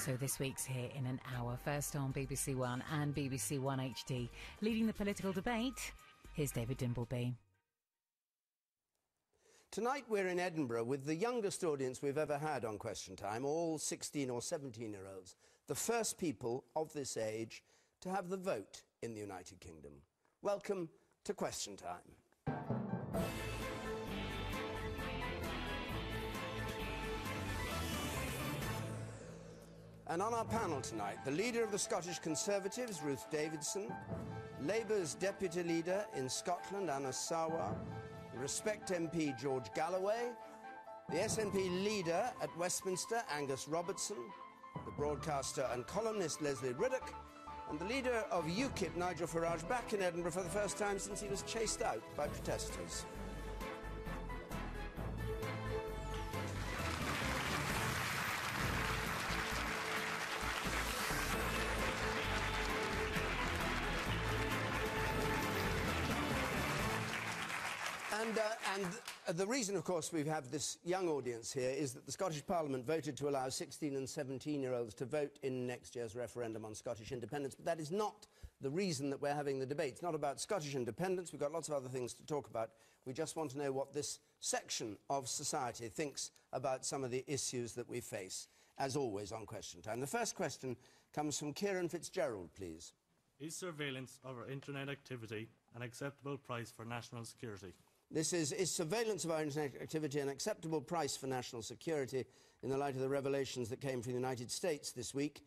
So this week's here in an hour, first on BBC One and BBC One HD. Leading the political debate, here's David Dimbleby. Tonight we're in Edinburgh with the youngest audience we've ever had on Question Time, all 16 or 17-year-olds, the first people of this age to have the vote in the United Kingdom. Welcome to Question Time. And on our panel tonight, the leader of the Scottish Conservatives, Ruth Davidson, Labour's deputy leader in Scotland, Anna Sarwar, the Respect MP, George Galloway, the SNP leader at Westminster, Angus Robertson, the broadcaster and columnist, Leslie Riddoch, and the leader of UKIP, Nigel Farage, back in Edinburgh for the first time since he was chased out by protesters. And the reason, of course, we have this young audience here is that the Scottish Parliament voted to allow 16 and 17-year-olds to vote in next year's referendum on Scottish independence. But that is not the reason that we're having the debate. It's not about Scottish independence. We've got lots of other things to talk about. We just want to know what this section of society thinks about some of the issues that we face, as always, on Question Time. The first question comes from Kieran Fitzgerald, please. Is surveillance of our internet activity an acceptable price for national security? This is surveillance of our internet activity an acceptable price for national security in the light of the revelations that came from the United States this week?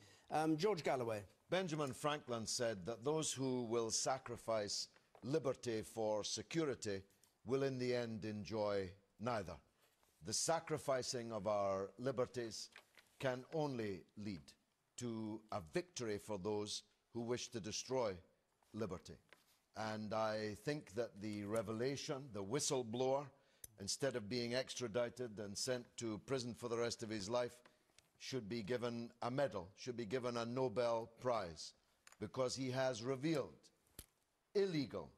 George Galloway. Benjamin Franklin said that those who will sacrifice liberty for security will in the end enjoy neither. The sacrificing of our liberties can only lead to a victory for those who wish to destroy liberty. And I think that the revelation, the whistleblower, instead of being extradited and sent to prison for the rest of his life, should be given a medal, should be given a Nobel Prize, because he has revealed illegal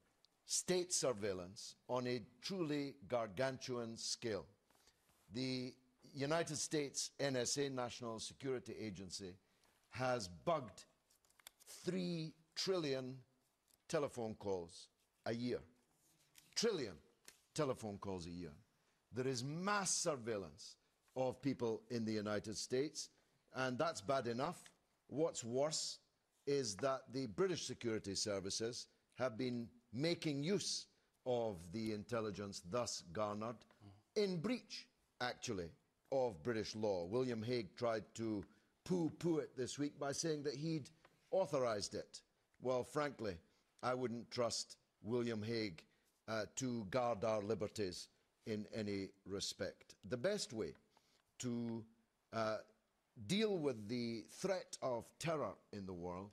state surveillance on a truly gargantuan scale. The United States NSA, National Security Agency, has bugged 3 trillion telephone calls a year. Trillion telephone calls a year. There is mass surveillance of people in the United States, and that's bad enough. What's worse is that the British security services have been making use of the intelligence thus garnered in breach, actually, of British law. William Hague tried to pooh-pooh it this week by saying that he'd authorised it. Well, frankly, I wouldn't trust William Hague to guard our liberties in any respect. The best way to deal with the threat of terror in the world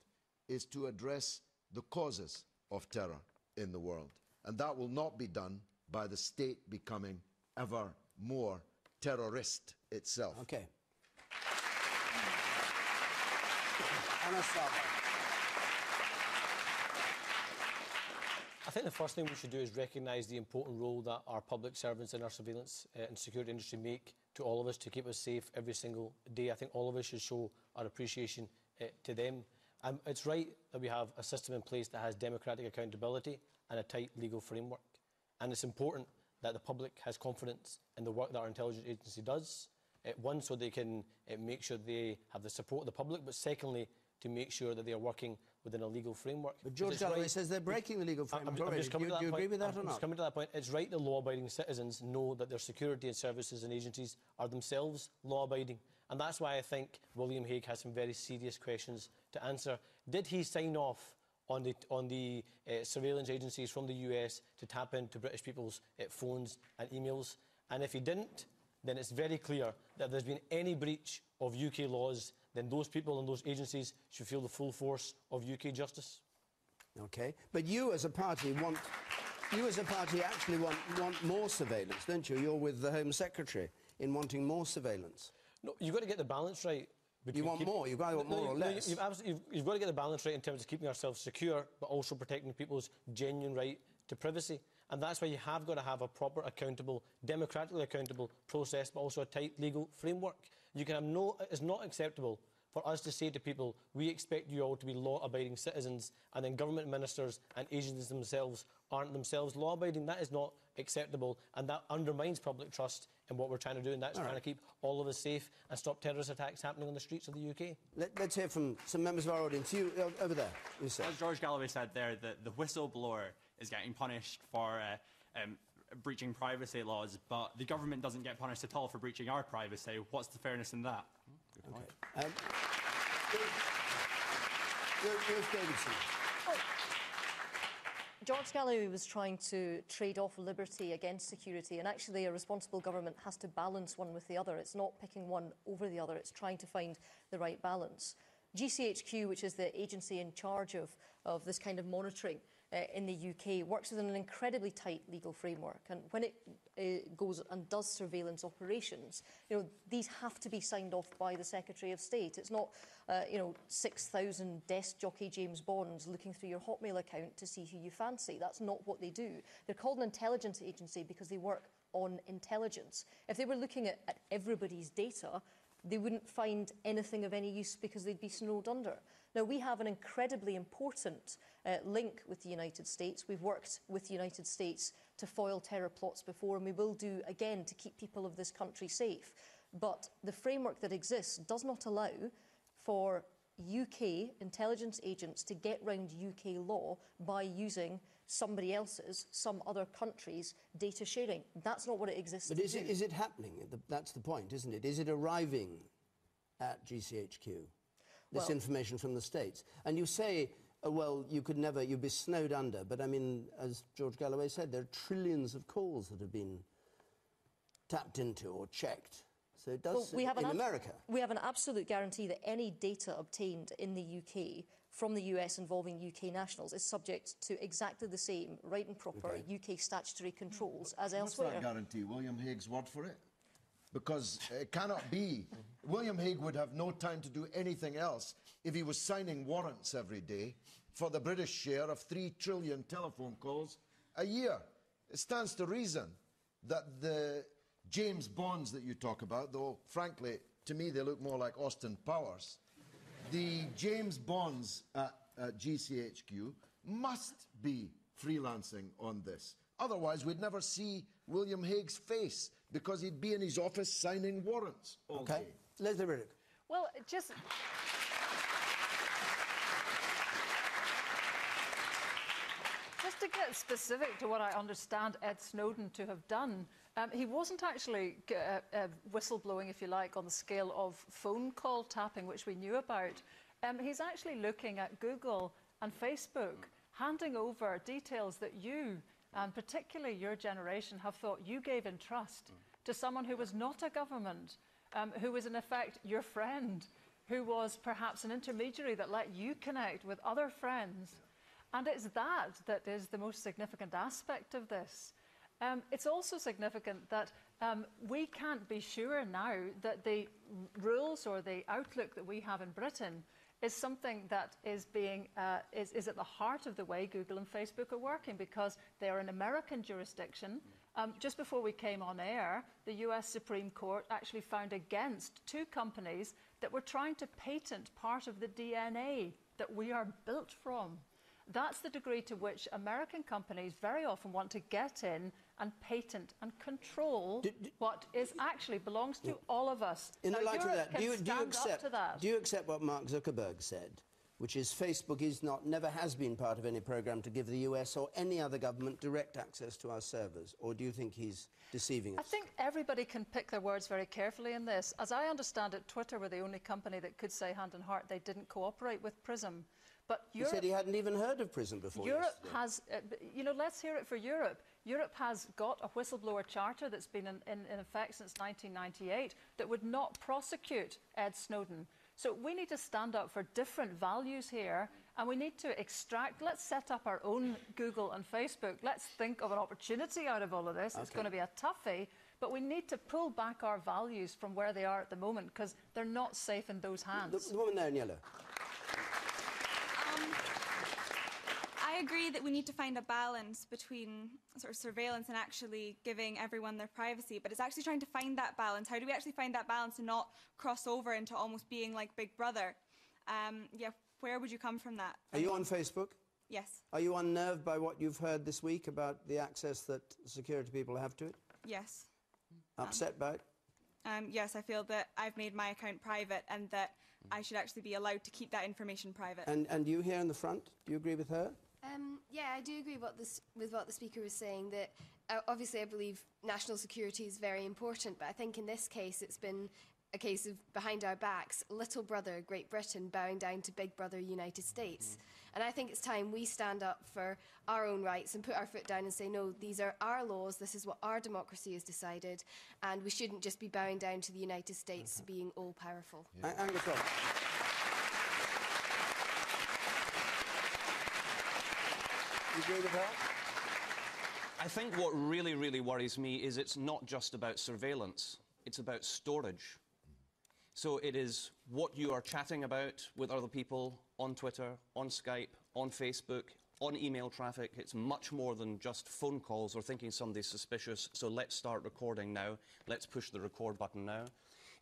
is to address the causes of terror in the world. And that will not be done by the state becoming ever more terrorist itself. Okay. Anna Sarwar. I think the first thing we should do is recognise the important role that our public servants in our surveillance and security industry make to all of us to keep us safe every single day. I think all of us should show our appreciation to them. It's right that we have a system in place that has democratic accountability and a tight legal framework. And it's important that the public has confidence in the work that our intelligence agency does. One, so they can make sure they have the support of the public, but secondly, to make sure that they are working within a legal framework. But George Galloway says they're breaking the legal framework already. Do you agree with that or not? I'm just coming to that point. It's right that law-abiding citizens know that their security and services and agencies are themselves law-abiding. And that's why I think William Hague has some very serious questions to answer. Did he sign off on the surveillance agencies from the US to tap into British people's phones and emails? And if he didn't, then it's very clear that if there's been any breach of UK laws, then those people and those agencies should feel the full force of UK justice. OK. But you as a party actually want more surveillance, don't you? You're with the Home Secretary in wanting more surveillance. No, you've got to get the balance right. You want more? You've got to want more or less? You've got to get the balance right in terms of keeping ourselves secure, but also protecting people's genuine right to privacy. And that's why you have got to have a proper, accountable, democratically accountable process, but also a tight legal framework. You can have it's not acceptable for us to say to people, we expect you all to be law-abiding citizens, and then government ministers and agencies themselves aren't themselves law-abiding. That is not acceptable, and that undermines public trust in what we're trying to do, and that's trying to keep all of us safe and stop terrorist attacks happening on the streets of the UK. Let's hear from some members of our audience. You, over there. You say. As George Galloway said there, the whistleblower is getting punished for breaching privacy laws, but the government doesn't get punished at all for breaching our privacy. What's the fairness in that? Good point. Ruth Davidson. George Galloway was trying to trade off liberty against security, and actually a responsible government has to balance one with the other. It's not picking one over the other, it's trying to find the right balance. GCHQ, which is the agency in charge of this kind of monitoring in the UK, works within an incredibly tight legal framework, and when it goes and does surveillance operations, these have to be signed off by the Secretary of State. It's not 6,000 desk jockey James Bonds looking through your Hotmail account to see who you fancy. That's not what they do. They're called an intelligence agency because they work on intelligence. If they were looking at everybody's data, they wouldn't find anything of any use because they'd be snowed under. Now, we have an incredibly important link with the United States. We've worked with the United States to foil terror plots before, and we will do again to keep people of this country safe. But the framework that exists does not allow for UK intelligence agents to get round UK law by using somebody else's, some other country's data sharing. That's not what it exists to do. But is it happening? That's the point, isn't it? Is it arriving at GCHQ, this information from the States? And you say, well, you'd be snowed under. But, I mean, as George Galloway said, there are trillions of calls that have been tapped into or checked. So it does in America. We have an absolute guarantee that any data obtained in the UK from the US involving UK nationals is subject to exactly the same right and proper UK statutory controls as elsewhere. What's that guarantee? William Hague's word for it? Because it cannot be. William Hague would have no time to do anything else if he was signing warrants every day for the British share of 3 trillion telephone calls a year. It stands to reason that the James Bonds that you talk about, though frankly to me they look more like Austin Powers, the James Bonds at GCHQ must be freelancing on this. Otherwise we'd never see William Hague's face, because he'd be in his office signing warrants all day. Leslie Riddick. Well, just to get specific to what I understand Ed Snowden to have done, he wasn't actually whistleblowing, if you like, on the scale of phone call tapping, which we knew about. He's actually looking at Google and Facebook, handing over details that you, and particularly your generation, have thought you gave in trust to someone who was not a government, who was in effect your friend, who was perhaps an intermediary that let you connect with other friends. And it's that is the most significant aspect of this. It's also significant that we can't be sure now that the rules or the outlook that we have in Britain is something that is being is at the heart of the way Google and Facebook are working, because they are an American jurisdiction. Just before we came on air, the US Supreme Court actually found against 2 companies that were trying to patent part of the DNA that we are built from. That's the degree to which American companies very often want to get in and patent and control what is actually belongs to all of us. In the light of that, do you accept what Mark Zuckerberg said, which is Facebook is never has been part of any programme to give the US or any other government direct access to our servers? Or do you think he's deceiving us? I think everybody can pick their words very carefully in this. As I understand it, Twitter were the only company that could say hand on heart they didn't cooperate with PRISM. But he said he hadn't even heard of PRISM before. Europe has, let's hear it for Europe. Europe has got a whistleblower charter that's been in effect since 1998 that would not prosecute Ed Snowden. So we need to stand up for different values here, and we need to extract, let's set up our own Google and Facebook. Let's think of an opportunity out of all of this. It's going to be a toughie, but we need to pull back our values from where they are at the moment, because they're not safe in those hands. The woman there in yellow. I agree that we need to find a balance between sort of surveillance and actually giving everyone their privacy, but it's actually trying to find that balance. How do we actually find that balance and not cross over into almost being like Big Brother? Yeah, where would you come from that? Are you on Facebook? Yes. Are you unnerved by what you've heard this week about the access that security people have to it? Yes. Upset by it? Yes, I feel that I've made my account private and that I should actually be allowed to keep that information private. And you here in the front, do you agree with her? Yeah, I do agree with what the speaker was saying, that obviously I believe national security is very important, but I think in this case it's been a case of behind our backs, little brother Great Britain bowing down to big brother United States. And I think it's time we stand up for our own rights and put our foot down and say, no, these are our laws, this is what our democracy has decided, and we shouldn't just be bowing down to the United States being all-powerful. Yeah. Angus Roberts. You agree with that? I think what really, really worries me is it's not just about surveillance, it's about storage. So it is what you are chatting about with other people on Twitter, on Skype, on Facebook, on email traffic. It's much more than just phone calls or thinking somebody's suspicious, so let's start recording now. Let's push the record button now.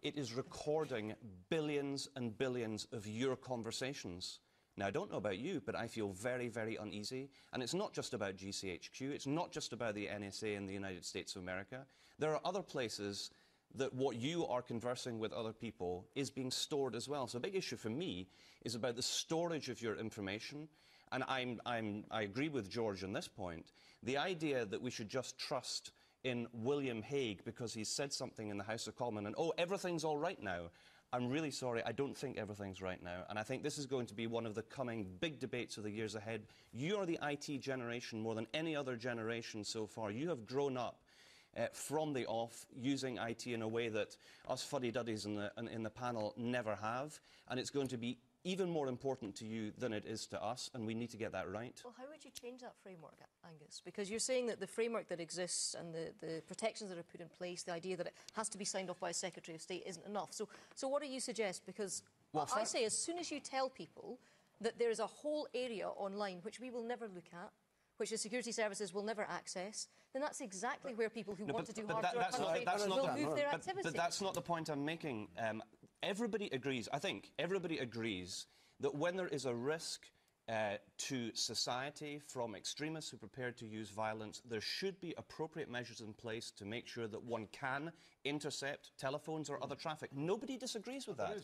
It is recording billions and billions of your conversations. Now, I don't know about you, but I feel very, very uneasy. And it's not just about GCHQ. It's not just about the NSA in the United States of America. There are other places that what you are conversing with other people is being stored as well. So a big issue for me is about the storage of your information. And I agree with George on this point. The idea that we should just trust in William Hague because he said something in the House of Commons and, oh, everything's all right now. I'm really sorry, I don't think everything's right now. And I think this is going to be one of the coming big debates of the years ahead. You are the IT generation more than any other generation so far. You have grown up from the off, using IT in a way that us fuddy-duddies in the panel never have. And it's going to be even more important to you than it is to us, and we need to get that right. Well, how would you change that framework, Angus? Because you're saying that the framework that exists and the protections that are put in place, the idea that it has to be signed off by a Secretary of State isn't enough. So what do you suggest? Because I say as soon as you tell people that there is a whole area online which we will never look at, which the security services will never access, then that's exactly where people who want to do harm to our country will move their activities. But that's not the point I'm making. Everybody agrees, I think, everybody agrees that when there is a risk to society from extremists who are prepared to use violence, there should be appropriate measures in place to make sure that one can intercept telephones or other traffic. Nobody disagrees with that.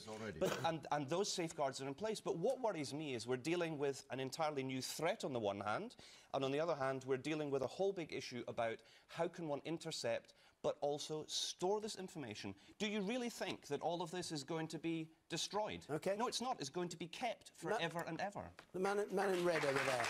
And those safeguards are in place. But what worries me is we're dealing with an entirely new threat on the one hand, and on the other hand, we're dealing with a whole big issue about how can one intercept but also store this information. Do you really think that all of this is going to be destroyed? Okay. No, it's not. It's going to be kept forever and ever. The man in red over there.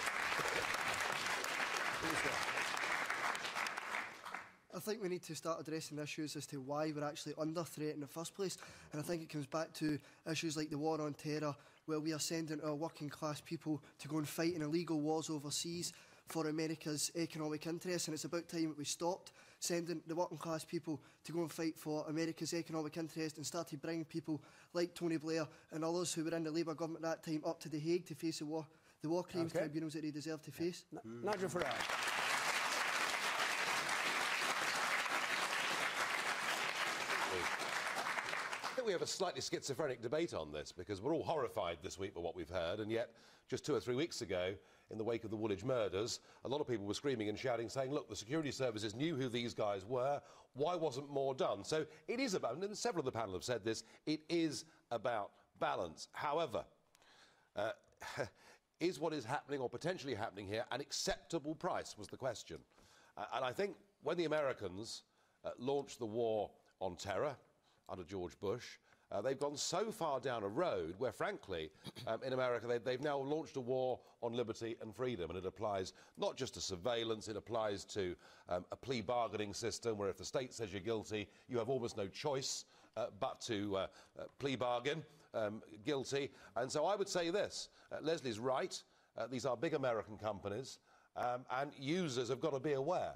I think we need to start addressing issues as to why we're actually under threat in the first place. And I think it comes back to issues like the war on terror, where we are sending our working class people to go and fight in illegal wars overseas for America's economic interests. And it's about time that we stopped sending the working class people to go and fight for America's economic interest and started bringing people like Tony Blair and others who were in the Labour government at that time up to The Hague to face the war crimes tribunals that they deserve to face. Nigel Farage. I think we have a slightly schizophrenic debate on this because we're all horrified this week by what we've heard, and yet just 2 or 3 weeks ago, in the wake of the Woolwich murders, a lot of people were screaming and shouting, saying, look, the security services knew who these guys were, why wasn't more done? So it is about, and several of the panel have said this, it is about balance. However, is what is happening or potentially happening here an acceptable price, was the question. And I think when the Americans launched the war on terror under George Bush, they've gone so far down a road where, frankly, in America, they've now launched a war on liberty and freedom, and it applies not just to surveillance, it applies to a plea bargaining system where if the state says you're guilty, you have almost no choice but to plea bargain guilty. And so I would say this, Leslie's right, these are big American companies, and users have got to be aware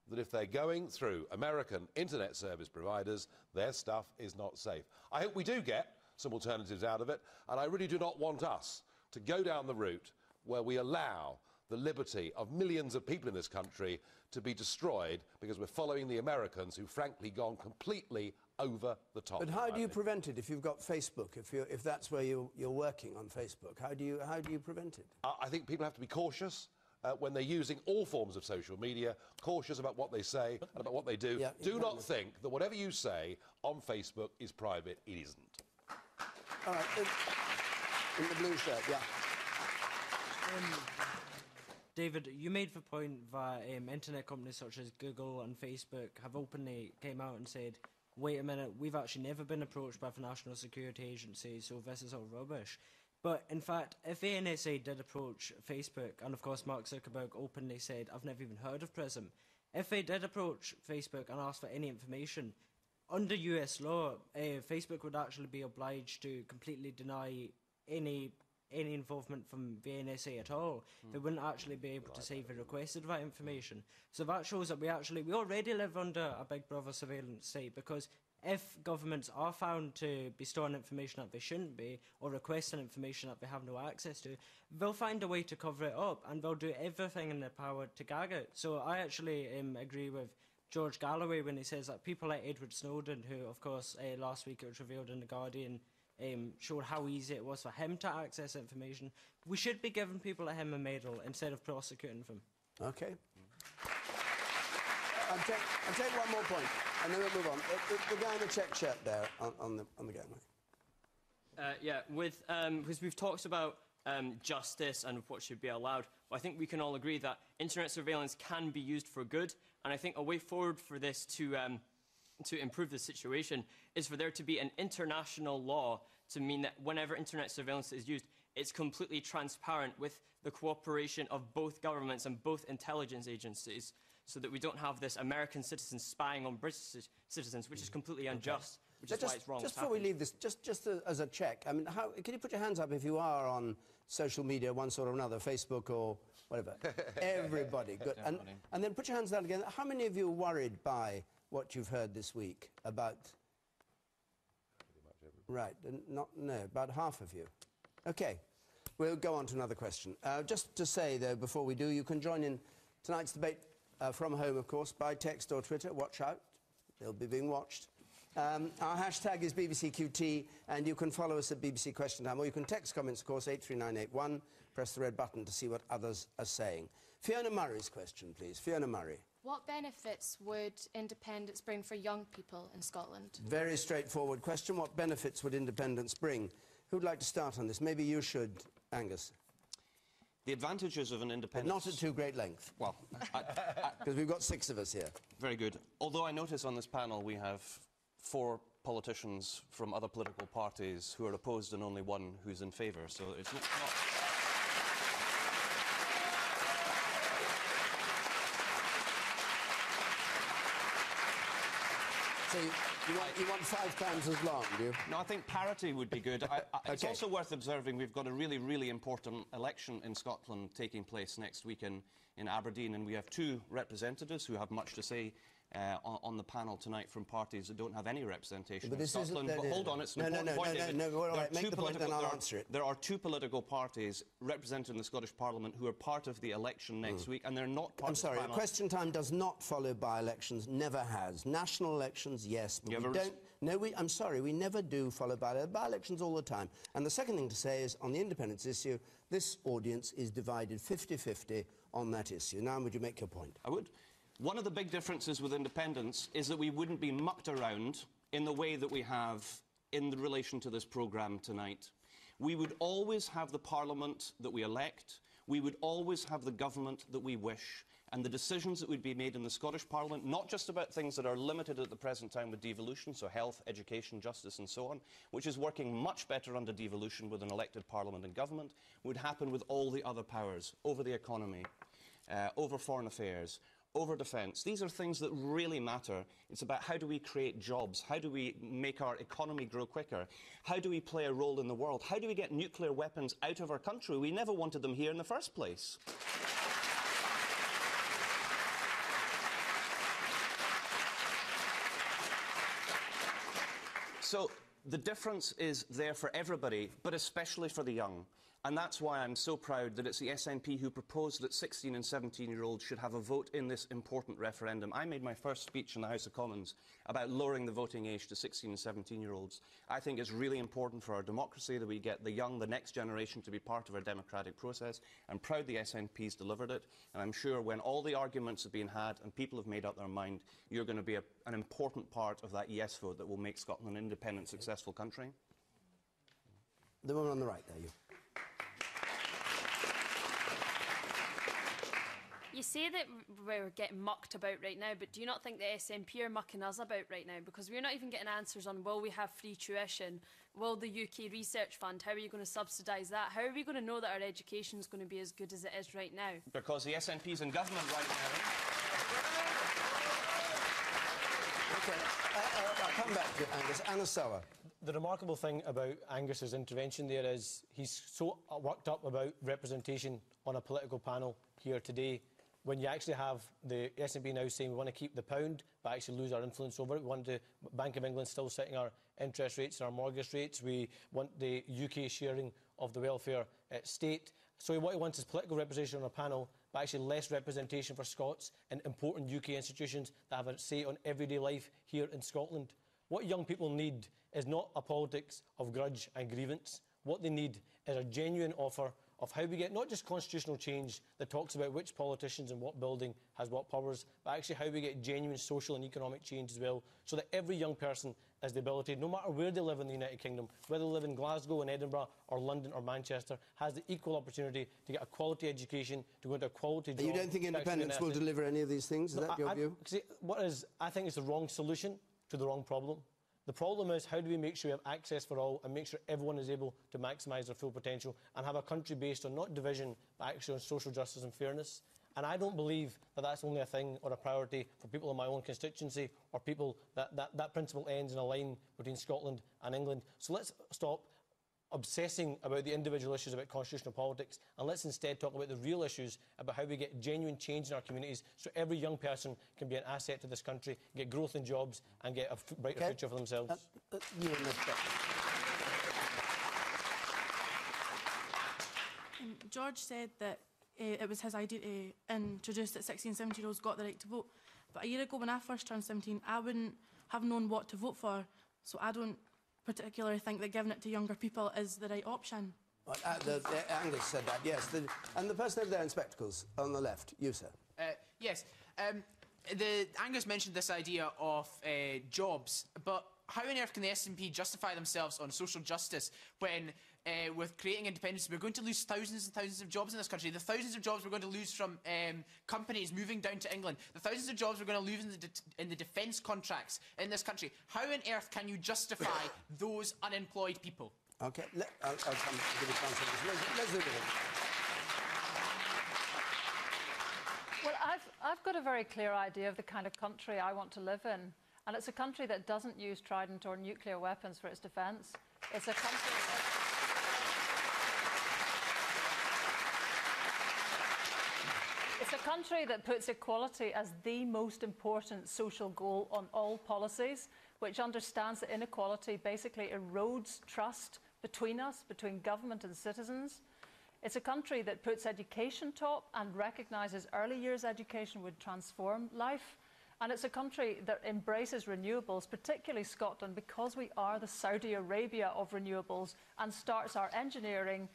that if they're going through American internet service providers, their stuff is not safe. I hope we do get some alternatives out of it, and I really do not want us to go down the route where we allow the liberty of millions of people in this country to be destroyed because we're following the Americans who've frankly gone completely over the top. But how do you prevent it if you've got Facebook, if that's where you're working on Facebook? How do you prevent it? I think people have to be cautious when they're using all forms of social media, cautious about what they say and about what they do. Yeah, do not think that whatever you say on Facebook is private. It isn't. All right, in the blue shirt, yeah. David, you made the point that internet companies such as Google and Facebook have openly came out and said, wait a minute, we've actually never been approached by the National Security Agency, so this is all rubbish. But in fact, if the NSA did approach Facebook, and of course Mark Zuckerberg openly said, I've never even heard of PRISM, if they did approach Facebook and ask for any information, under US law, Facebook would actually be obliged to completely deny any involvement from the NSA at all. They wouldn't actually be able to say they requested that information. So that shows that we already live under a Big Brother surveillance state, because if governments are found to be storing information that they shouldn't be, or requesting information that they have no access to, they'll find a way to cover it up, and they'll do everything in their power to gag it. So I actually agree with George Galloway when he says that people like Edward Snowden, who of course last week it was revealed in The Guardian, showed how easy it was for him to access information. We should be giving people like him a medal instead of prosecuting them. Okay. I'll take one more point, and then we'll move on. The guy in the check shirt there on the gangway. Yeah, because we've talked about justice and what should be allowed. But I think we can all agree that internet surveillance can be used for good, and I think a way forward for this to improve the situation is for there to be an international law to mean that whenever internet surveillance is used, it's completely transparent with the cooperation of both governments and both intelligence agencies, so that we don't have this American citizens spying on British citizens, which is completely unjust, which is why it's wrong. Just before we leave this, just as a check, I mean, can you put your hands up if you are on social media, one sort or another, Facebook or whatever? Everybody, good. And then put your hands down again. How many of you are worried by what you've heard this week about... Right, about half of you. OK, we'll go on to another question. Just to say, though, before we do, you can join in tonight's debate from home, of course, by text or Twitter. Watch out. They'll be being watched. Our hashtag is BBCQT, and you can follow us at BBC Question Time, or you can text comments, of course, 83981. Press the red button to see what others are saying. Fiona Murray's question, please. Fiona Murray. What benefits would independence bring for young people in Scotland? Very straightforward question. What benefits would independence bring? Who'd like to start on this? Maybe you should, Angus. The advantages of an independence... But not at too great length. Well, because we've got 6 of us here. Very good. Although I notice on this panel we have 4 politicians from other political parties who are opposed and only 1 who's in favour, so it's not... So you want 5 times as long, do you? No, I think parity would be good. It's also worth observing we've got a really, really important election in Scotland taking place next week in Aberdeen, and we have 2 representatives who have much to say on the panel tonight from parties that don't have any representation in Scotland. But hold on, it's an important point, David. All right, make the point, then I'll answer it. There are 2 political parties represented in the Scottish Parliament who are part of the election next week, and they're not part of the panel. Question Time does not follow by-elections, never has. National elections, yes, but we don't... No, I'm sorry, we never do follow by-elections all the time. And the second thing to say is, on the independence issue, this audience is divided 50-50 on that issue. Now, would you make your point? I would. One of the big differences with independence is that we wouldn't be mucked around in the way that we have in relation to this programme tonight. We would always have the Parliament that we elect, we would always have the government that we wish, and the decisions that would be made in the Scottish Parliament, not just about things that are limited at the present time with devolution, so health, education, justice and so on, which is working much better under devolution with an elected Parliament and government, would happen with all the other powers, over the economy, over foreign affairs, over defence. These are things that really matter. It's about how do we create jobs? How do we make our economy grow quicker? How do we play a role in the world? How do we get nuclear weapons out of our country? We never wanted them here in the first place. So the difference is there for everybody, but especially for the young. And that's why I'm so proud that it's the SNP who proposed that 16 and 17-year-olds should have a vote in this important referendum. I made my first speech in the House of Commons about lowering the voting age to 16 and 17-year-olds. I think it's really important for our democracy that we get the young, the next generation, to be part of our democratic process. I'm proud the SNP's delivered it, and I'm sure when all the arguments have been had and people have made up their mind, you're going to be an important part of that yes vote that will make Scotland an independent, successful country. The woman on the right there, you. You say that we're getting mucked about right now, but do you not think the SNP are mucking us about right now? Because we're not even getting answers on, will we have free tuition? Will the UK Research Fund, how are you going to subsidise that? How are we going to know that our education is going to be as good as it is right now? Because the SNP's in government right now. OK, I'll come back to Angus. Anna Sower. The remarkable thing about Angus's intervention there is he's so worked up about representation on a political panel here today, when you actually have the SNP now saying we want to keep the pound but actually lose our influence over it. We want the Bank of England still setting our interest rates and our mortgage rates. We want the UK sharing of the welfare state. So what he wants is political representation on a panel, but actually less representation for Scots and important UK institutions that have a say on everyday life here in Scotland. What young people need is not a politics of grudge and grievance. What they need is a genuine offer of how we get not just constitutional change that talks about which politicians and what building has what powers, but actually how we get genuine social and economic change as well, so that every young person has the ability, no matter where they live in the United Kingdom, whether they live in Glasgow and Edinburgh or London or Manchester, has the equal opportunity to get a quality education, to go into a quality job. You don't think independence will deliver any of these things? Is that your view? See, I think it's the wrong solution to the wrong problem. The problem is, how do we make sure we have access for all and make sure everyone is able to maximise their full potential and have a country based on not division, but actually on social justice and fairness? And I don't believe that that's only a thing or a priority for people in my own constituency or people that principle ends in a line between Scotland and England. So let's stop obsessing about the individual issues about constitutional politics, and let's instead talk about the real issues about how we get genuine change in our communities so every young person can be an asset to this country, get growth in jobs and get a brighter future for themselves. George said that it was his idea to introduce that 16 and 17-year-olds got the right to vote. But a year ago when I first turned 17, I wouldn't have known what to vote for, so I don't particularly think that giving it to younger people is the right option. Angus said that, yes. And the person over there in spectacles on the left, you, sir. Yes. Angus mentioned this idea of jobs, but how on earth can the SNP justify themselves on social justice when, with creating independence, we're going to lose thousands and thousands of jobs in this country? The thousands of jobs we're going to lose from companies moving down to England, the thousands of jobs we're going to lose in the defence contracts in this country. How on earth can you justify those unemployed people? OK, I'll come to the answer to this. Let's do it. Well, I've got a very clear idea of the kind of country I want to live in. And it's a country that doesn't use trident or nuclear weapons for its defence. It's a country It's a country that puts equality as the most important social goal on all policies, which understands that inequality basically erodes trust between us, between government and citizens. It's a country that puts education top and recognises early years education would transform life. And it's a country that embraces renewables, particularly Scotland, because we are the Saudi Arabia of renewables, and starts our engineering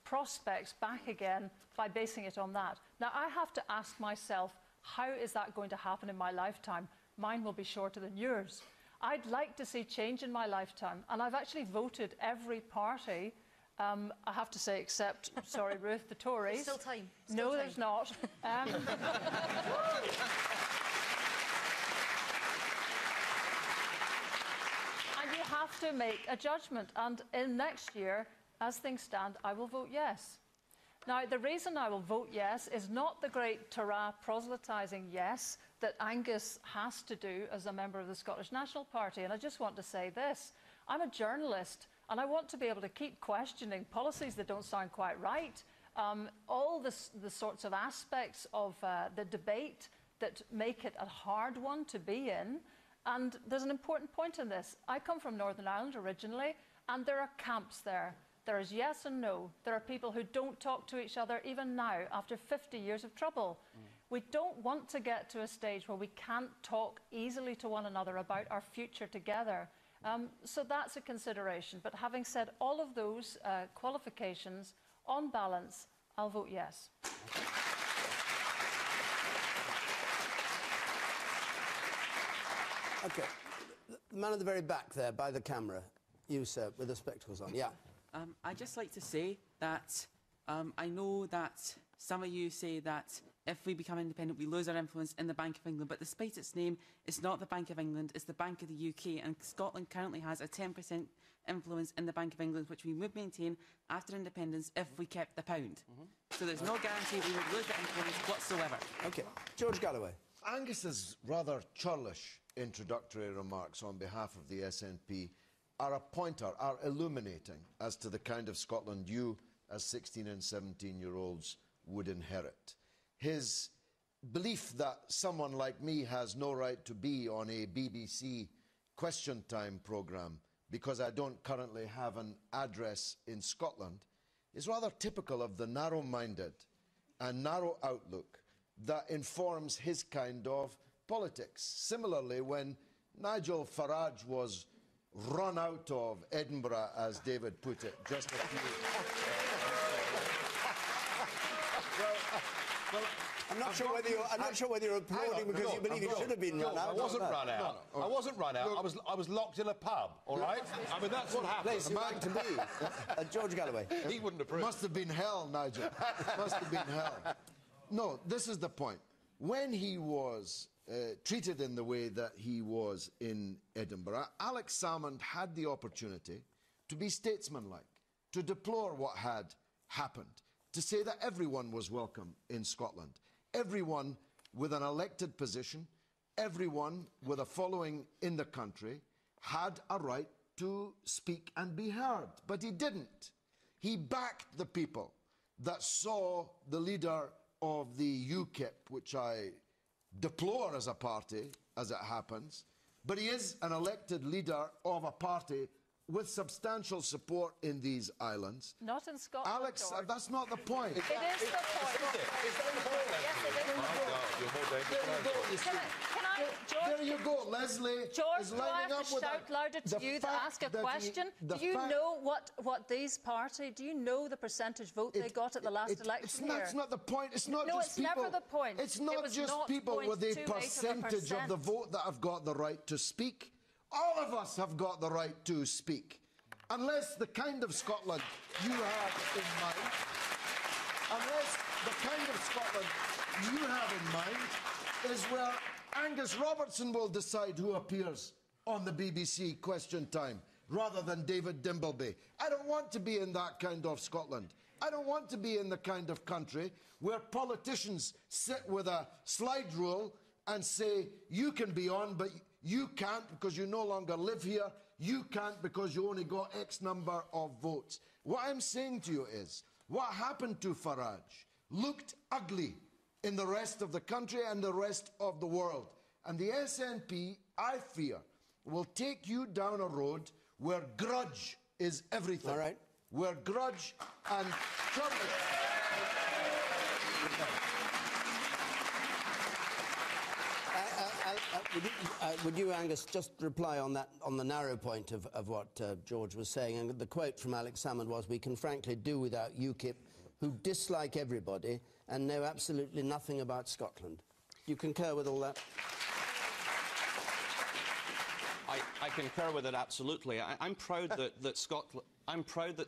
prospects back again by basing it on that. Now, I have to ask myself, how is that going to happen in my lifetime? Mine will be shorter than yours. I'd like to see change in my lifetime, and I've actually voted every party, I have to say, except, sorry, Ruth, the Tories. There's still time. No, there's not. And you have to make a judgment. And in next year, as things stand, I will vote yes. Now, the reason I will vote yes is not the great Tara proselytising yes that Angus has to do as a member of the Scottish National Party. And I just want to say this. I'm a journalist, and I want to be able to keep questioning policies that don't sound quite right. All the sorts of aspects of the debate that make it a hard one to be in. And there's an important point in this. I come from Northern Ireland originally, and there are camps there. There is yes and no. There are people who don't talk to each other even now after 50 years of trouble. We don't want to get to a stage where we can't talk easily to one another about our future together. So that's a consideration. But having said all of those qualifications, on balance, I'll vote yes. OK. The man at the very back there, by the camera. You, sir, with the spectacles on. Yeah. I'd just like to say that I know that some of you say that if we become independent, we lose our influence in the Bank of England. But despite its name, it's not the Bank of England, it's the Bank of the UK. And Scotland currently has a 10% influence in the Bank of England, which we would maintain after independence if we kept the pound. So there's no guarantee we would lose that influence whatsoever. OK. George Galloway. Angus's rather churlish introductory remarks on behalf of the SNP are a pointer, are illuminating as to the kind of Scotland you, as 16 and 17-year-olds, would inherit. His belief that someone like me has no right to be on a BBC Question Time programme because I don't currently have an address in Scotland is rather typical of the narrow-minded and narrow outlook that informs his kind of politics. Similarly, when Nigel Farage was run out of Edinburgh, as David put it, just a few... well, I'm not sure whether you're applauding because you believe he should have been run out. I wasn't run out. No. I wasn't run out. I was locked in a pub. All right. I mean, that's what happened. Place you like to be. George Galloway. He wouldn't approve. Must have been hell, Nigel. Must have been hell. No, this is the point. When he was treated in the way that he was in Edinburgh, Alex Salmond had the opportunity to be statesmanlike, to deplore what had happened, to say that everyone was welcome in Scotland, everyone with an elected position, everyone with a following in the country had a right to speak and be heard. But he didn't. He backed the people that saw the leader of the UKIP, which I deplore as a party, as it happens, but he is an elected leader of a party with substantial support in these islands. Not in Scotland, Alex, George. that's not the point. It is the point. There you go, Leslie. George, do I have to shout louder to you to ask a question? Do you know what these party, do you know the percentage vote they got at the last election That's not the point. It's not no, just it's people. never the point. It's not just people with a percentage of the vote that have got the right to speak. All of us have got the right to speak. Unless the kind of Scotland you have in mind, unless the kind of Scotland you have in mind is where Angus Robertson will decide who appears on the BBC Question Time rather than David Dimbleby. I don't want to be in that kind of Scotland. I don't want to be in the kind of country where politicians sit with a slide rule and say, you can be on, but you can't because you no longer live here. You can't because you only got X number of votes. What I'm saying to you is, what happened to Farage looked ugly in the rest of the country and the rest of the world. And the SNP, I fear, will take you down a road where grudge is everything. All right. Where grudge and trouble... Would you, Angus, just reply on that, on the narrow point of what George was saying? And the quote from Alex Salmond was, we can frankly do without UKIP, who dislike everybody and know absolutely nothing about Scotland. Do you concur with all that? I concur with it absolutely. I'm proud that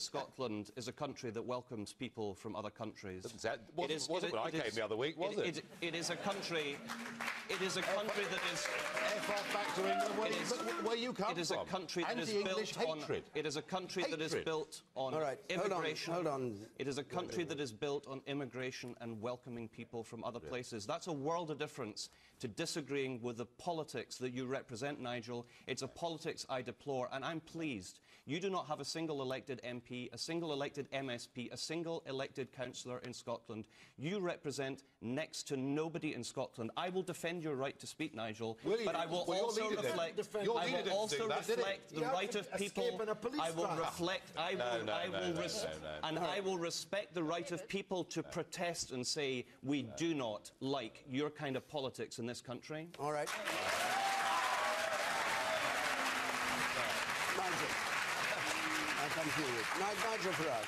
Scotland is a country that welcomes people from other countries. Wasn't when I came the other week, was it? It is a country. It is a country that is. Back to England, where you come from. It is a country that is built on. It is a country that is built on immigration. Hold on. It is a country that is built on immigration and welcoming people from other places. That's a world of difference to disagreeing with the politics that you represent, Nigel. It's a politics I deplore, and I'm pleased. You do not have a single elected MP, a single elected MSP, a single elected councillor in Scotland. You represent next to nobody in Scotland. I will defend your right to speak, Nigel, but I will also reflect the right of people. I will reflect. I will respect the right of people to protest and say we do not like your kind of politics in this country. All right. Nigel. I come to you. Nigel Farage.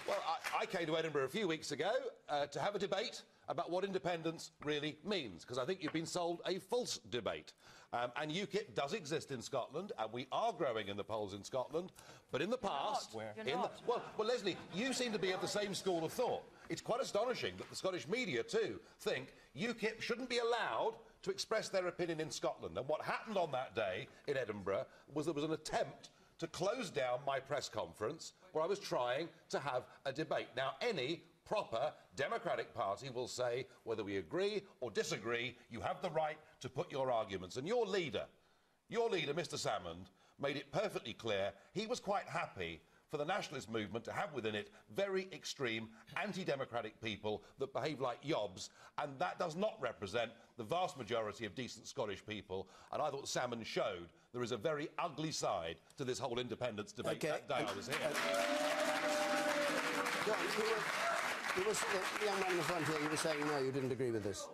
Well, I came to Edinburgh a few weeks ago to have a debate about what independence really means, because I think you've been sold a false debate. And UKIP does exist in Scotland, and we are growing in the polls in Scotland, but in the past... Well, Leslie, you seem to be of the same school of thought. It's quite astonishing that the Scottish media, too, think UKIP shouldn't be allowed to express their opinion in Scotland. And what happened on that day in Edinburgh was there was an attempt to close down my press conference where I was trying to have a debate. Now, any proper democratic party will say, whether we agree or disagree, you have the right to put your arguments. And your leader, Mr Salmond, made it perfectly clear he was quite happy for the nationalist movement to have within it very extreme anti-democratic people that behave like yobs, and that does not represent the vast majority of decent Scottish people. And I thought Salmond showed there is a very ugly side to this whole independence debate. That day I was here. The young man in the front here, you were saying no, you didn't agree with this.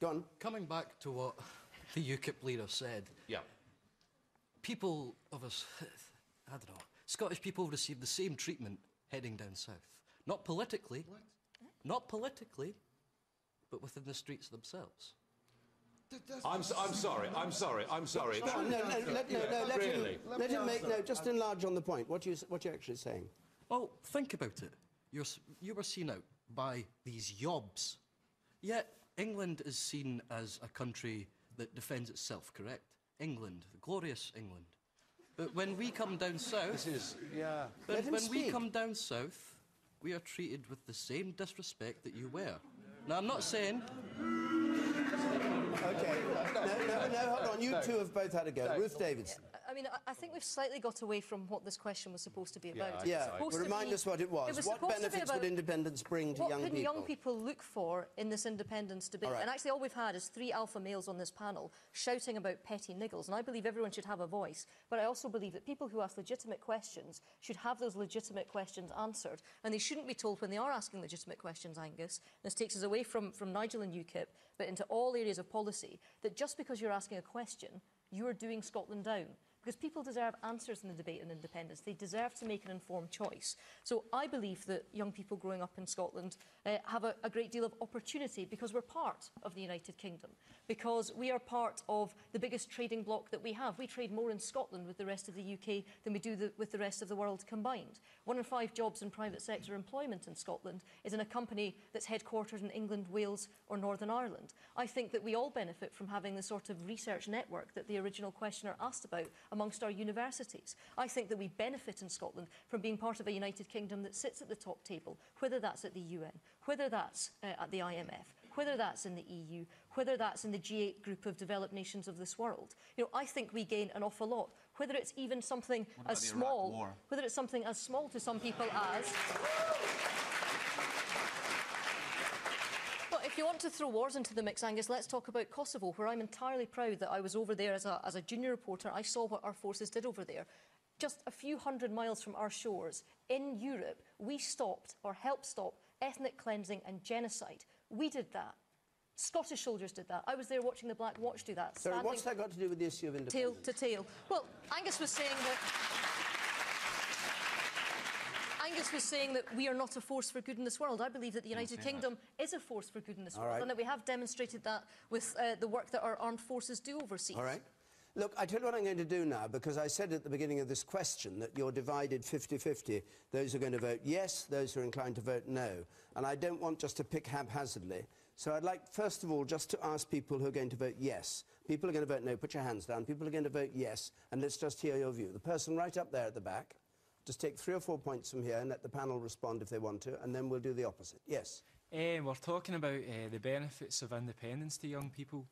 Go on. Coming back to what the UKIP leader said. Yeah. People of us, I don't know, Scottish people received the same treatment heading down south. Not politically. What? Not politically, but within the streets themselves. I'm sorry. Let him make... No, just enlarge on the point. What you're actually saying. Well, think about it. You were seen out by these yobs. Yet England is seen as a country that defends itself, correct? England, the glorious England. But when we come down south... But when we come down south, we are treated with the same disrespect that you were. Now, I'm not saying... OK. No, hold on. You two have both had a go. Ruth Davidson. I mean, I think we've slightly got away from what this question was supposed to be about. Remind us what it was. What benefits would independence bring to young people? What can young people look for in this independence debate? Right. And actually all we've had is 3 alpha males on this panel shouting about petty niggles, and I believe everyone should have a voice. But I also believe that people who ask legitimate questions should have those legitimate questions answered, and they shouldn't be told when they are asking legitimate questions, Angus. This takes us away from Nigel and UKIP, but into all areas of policy, that just because you're asking a question, you're doing Scotland down. Because people deserve answers in the debate on independence. They deserve to make an informed choice. So I believe that young people growing up in Scotland have a great deal of opportunity because we're part of the United Kingdom, because we are part of the biggest trading bloc that we have. We trade more in Scotland with the rest of the UK than we do with the rest of the world combined. 1 in 5 jobs in private sector employment in Scotland is in a company that's headquartered in England, Wales or Northern Ireland. I think that we all benefit from having the sort of research network that the original questioner asked about amongst our universities. I think that we benefit in Scotland from being part of a United Kingdom that sits at the top table, whether that's at the UN, whether that's at the IMF, whether that's in the EU, whether that's in the G8 group of developed nations of this world. You know, I think we gain an awful lot, whether it's even something as small, whether it's something as small to some people as... If you want to throw wars into the mix, Angus, let's talk about Kosovo, where I'm entirely proud that I was over there as a junior reporter. I saw what our forces did over there. Just a few hundred miles from our shores, in Europe, we stopped, or helped stop, ethnic cleansing and genocide. We did that. Scottish soldiers did that. I was there watching the Black Watch do that. Sorry, what's that got to do with the issue of independence? Tail to tail. Well, Angus was saying that we are not a force for good in this world. I believe that the United Kingdom is a force for good in this world, and that we have demonstrated that with the work that our armed forces do overseas. All right. Look, I tell you what I'm going to do now, because I said at the beginning of this question that you're divided 50-50. Those who are going to vote yes, those who are inclined to vote no. And I don't want just to pick haphazardly. So I'd like, first of all, just to ask people who are going to vote yes. People are going to vote no, put your hands down. People are going to vote yes, and let's just hear your view. The person right up there at the back. Just take 3 or 4 points from here and let the panel respond if they want to, and then we'll do the opposite. Yes? We're talking about the benefits of independence to young people.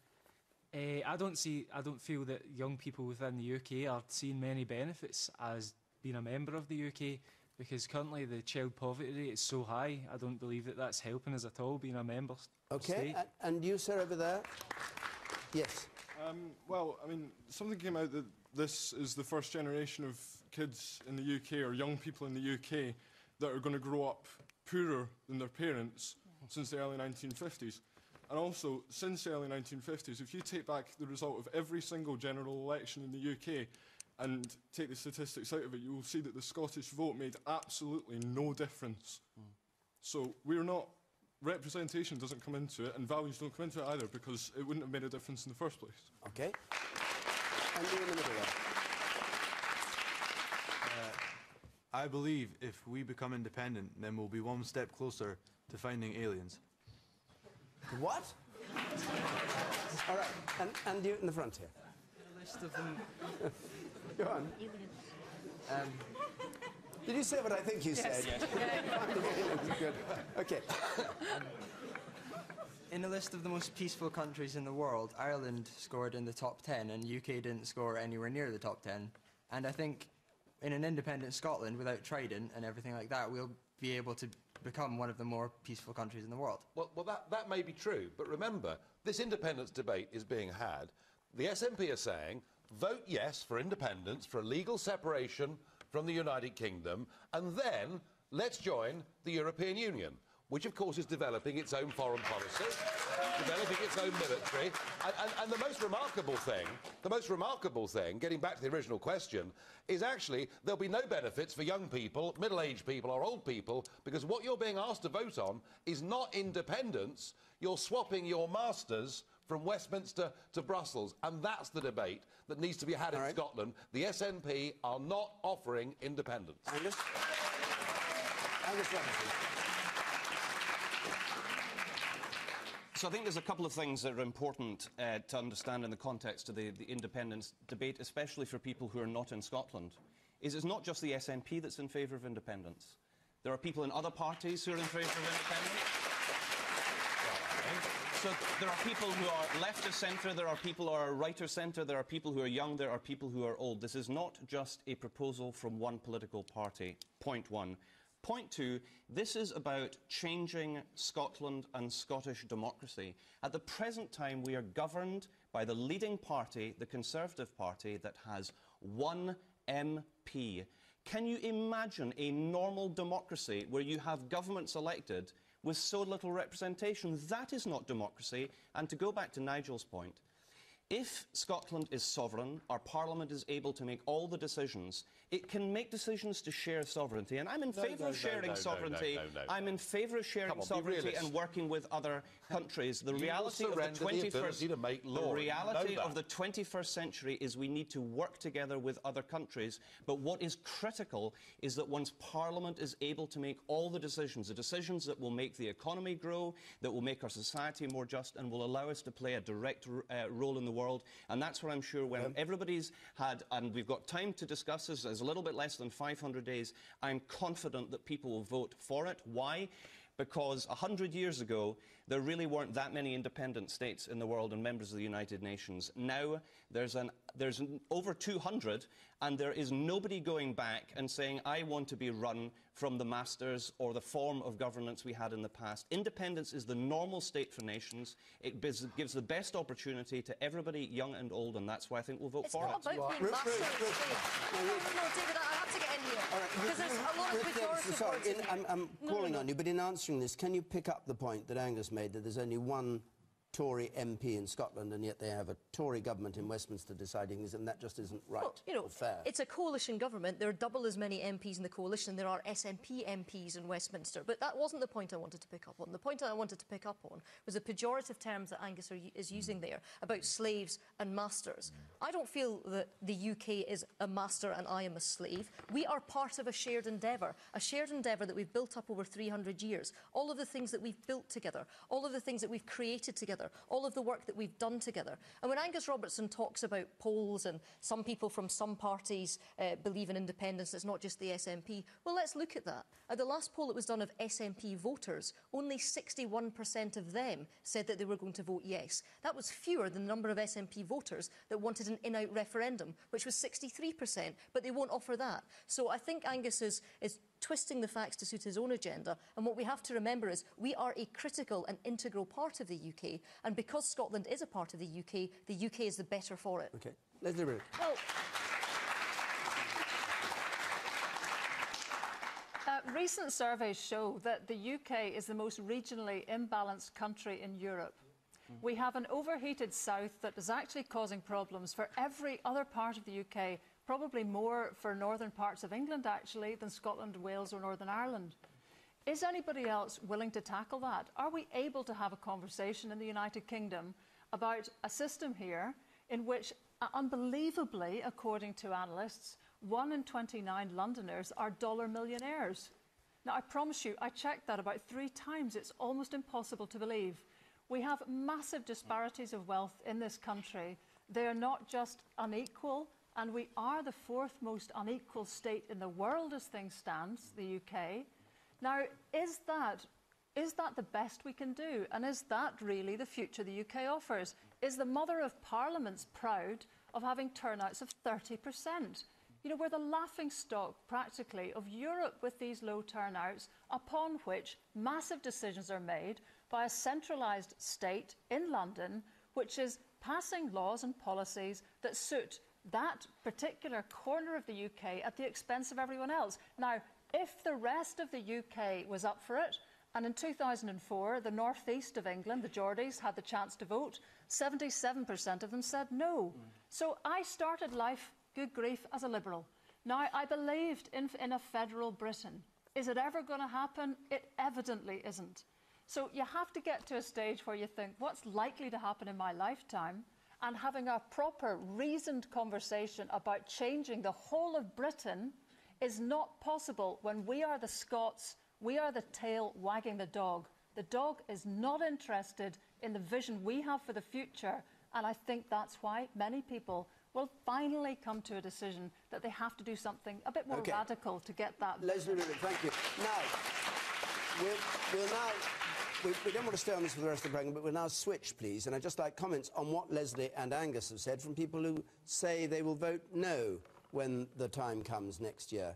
I don't feel that young people within the UK are seeing many benefits as being a member of the UK. because currently the child poverty rate is so high. I don't believe that that's helping us at all, being a member Okay, state. and you, sir, over there? Yes. Well, I mean, something came out that this is the first generation of kids in the UK, or young people in the UK, that are going to grow up poorer than their parents since the early 1950s. And also, since the early 1950s, if you take back the result of every single general election in the UK and take the statistics out of it, you will see that the Scottish vote made absolutely no difference. So we're not... Representation doesn't come into it, and values don't come into it either, because it wouldn't have made a difference in the first place. Okay. And you in the middle there. I believe if we become independent, then we'll be one step closer to finding aliens. What? All right, and you in the front here. A list of them. Go on. Did you say what I think you said? Yes. Good. Okay. In a list of the most peaceful countries in the world, Ireland scored in the top 10 and UK didn't score anywhere near the top 10. And I think in an independent Scotland, without Trident and everything like that, we'll be able to become one of the more peaceful countries in the world. Well, that may be true, but remember, this independence debate is being had. The SNP are saying, vote yes for independence, for a legal separation from the United Kingdom, and then let's join the European Union, which of course is developing its own foreign policy, developing its own military, and the most remarkable thing, getting back to the original question, is actually there'll be no benefits for young people, middle-aged people or old people, because what you're being asked to vote on is not independence, you're swapping your masters from Westminster to Brussels, and that's the debate that needs to be had in Scotland. The SNP are not offering independence. Angus Robinson. So I think there's a couple of things that are important to understand in the context of the independence debate, especially for people who are not in Scotland. It's not just the SNP that's in favour of independence. There are people in other parties who are in favour of independence. So there are people who are left of centre, there are people who are right of centre, there are people who are young, there are people who are old. This is not just a proposal from one political party, point one. Point two, this is about changing Scotland and Scottish democracy. At the present time, we are governed by the leading party, the Conservative Party, that has one MP. Can you imagine a normal democracy where you have governments elected with so little representation? That is not democracy. And to go back to Nigel's point, if Scotland is sovereign, our Parliament is able to make all the decisions, it can make decisions to share sovereignty. And I'm in favour of sharing sovereignty. I'm in favour of sharing sovereignty and working with other countries. The reality of the 21st century is we need to work together with other countries. But what is critical is that once Parliament is able to make all the decisions that will make the economy grow, that will make our society more just and will allow us to play a direct role in the world. And that's what I'm sure when everybody's had, and we've got time to discuss this, there's a little bit less than 500 days, I'm confident that people will vote for it. Why? Because 100 years ago, there really weren't that many independent states in the world and members of the United Nations. Now, there's over 200, and there is nobody going back and saying, I want to be run from the masters or the form of governance we had in the past. Independence is the normal state for nations. It gives the best opportunity to everybody, young and old, and that's why I think we'll vote for it. It's not about being masters. No, David, I have to get in here. Because there's a lot of pejorative words in here. I'm calling on you, but in answering this, can you pick up the point that Angus made, that there's only one Tory MP in Scotland, and yet they have a Tory government in Westminster deciding this, and that just isn't right or fair. It's a coalition government. There are double as many MPs in the coalition. There are SNP MPs in Westminster. But that wasn't the point I wanted to pick up on. The point I wanted to pick up on was the pejorative terms that Angus is using there about slaves and masters. I don't feel that the UK is a master and I am a slave. We are part of a shared endeavour that we've built up over 300 years. All of the things that we've built together, all of the things that we've created together, all of the work that we've done together. And when Angus Robertson talks about polls and some people from some parties believe in independence, it's not just the SNP, well, let's look at that. At the last poll that was done of SNP voters, only 61% of them said that they were going to vote yes. That was fewer than the number of SNP voters that wanted an in-out referendum, which was 63%, but they won't offer that. So I think Angus is twisting the facts to suit his own agenda. And what we have to remember is we are a critical and integral part of the UK, and because Scotland is a part of the UK is the better for it. Okay. Leslie Riddick. Well, recent surveys show that the UK is the most regionally imbalanced country in Europe. We have an overheated south that is actually causing problems for every other part of the UK, probably more for northern parts of England, actually, than Scotland, Wales or Northern Ireland. Is anybody else willing to tackle that? Are we able to have a conversation in the United Kingdom about a system here in which, unbelievably, according to analysts, 1 in 29 Londoners are dollar millionaires? Now, I promise you, I checked that about 3 times. It's almost impossible to believe. We have massive disparities of wealth in this country. They are not just unequal, and we are the 4th most unequal state in the world as things stand, the UK. Now, is that the best we can do? And is that really the future the UK offers? Is the Mother of Parliaments proud of having turnouts of 30%? You know, we're the laughingstock, practically, of Europe with these low turnouts, upon which massive decisions are made by a centralised state in London, which is passing laws and policies that suit that particular corner of the UK at the expense of everyone else. Now, if the rest of the UK was up for it, and in 2004, the northeast of England, the Geordies, had the chance to vote, 77% of them said no. So I started life, good grief, as a Liberal. Now, I believed in a federal Britain. Is it ever going to happen? It evidently isn't. So you have to get to a stage where you think, what's likely to happen in my lifetime? And having a proper, reasoned conversation about changing the whole of Britain is not possible when we are the Scots, we are the tail wagging the dog. The dog is not interested in the vision we have for the future, and I think that's why many people will finally come to a decision that they have to do something a bit more radical to get that. Leslie Riddick, thank you. Now, we don't want to stay on this for the rest of the programme, but we'll now switch, please. And I'd just like comments on what Leslie and Angus have said from people who say they will vote no when the time comes next year.